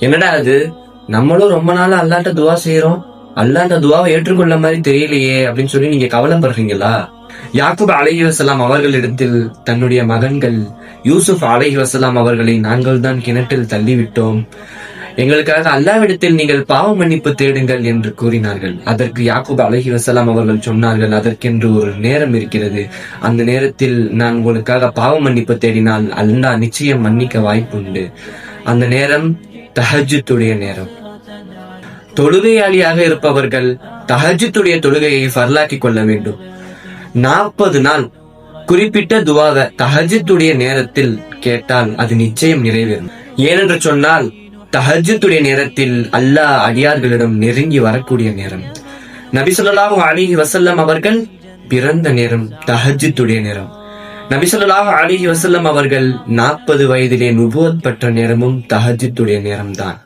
என்னடா அது, நம்மளும் ரொம்ப நாள் அல்லாட்ட துவா செய்யறோம், அல்லாஹ் அந்த துவாவை ஏற்றுக்கொள்ள மாதிரி தெரியலையே அப்படின்னு சொல்லி நீங்க கவலைப்படுறீங்களா? யாக்கூப் அலைஹி வஸலாம் அவர்களிடத்தில் தன்னுடைய மகன்கள் யூசுப் அலைஹி வஸலாம் அவர்களை நாங்கள் தான் கிணற்றில் தள்ளிவிட்டோம், எங்களுக்காக அல்லாஹ்விடத்தில் நீங்கள் பாவ மன்னிப்பு தேடுங்கள் என்று கூறினார்கள். அதற்கு யாக்கூப் அலைஹி வஸலாம் அவர்கள் சொன்னார்கள், அதற்கென்று ஒரு நேரம் இருக்கிறது, அந்த நேரத்தில் நான் உங்களுக்காக பாவ மன்னிப்பு தேடினால் அல்லாஹ் நிச்சயம் மன்னிக்க வாய்ப்புண்டு. அந்த நேரம் தஹஜ்ஜுடைய நேரம். தொழுகையாளியாக இருப்பவர்கள் தஹஜ்ஜுடைய தொழுகையை ஃபர்லாக்கி கொள்ள வேண்டும். 40 நாள் குறிப்பிட்ட துவாவை தஹஜ்ஜுடைய நேரத்தில் கேட்டால் அது நிச்சயம் நிறைவேறும். ஏனென்று சொன்னால் தஹஜ்ஜுடைய நேரத்தில் அல்லாஹ் அடியார்களிடம் நெருங்கி வரக்கூடிய நேரம். நபி ஸல்லல்லாஹு அலைஹி வஸல்லம் அவர்கள் பிறந்த நேரம் தஹஜ்ஜுடைய நேரம். நபி ஸல்லல்லாஹு அலைஹி வஸல்லம் அவர்கள் 40 வயதிலே நுபுவத் பெற்ற நேரமும் தஹஜ்ஜுடைய நேரம்தான்.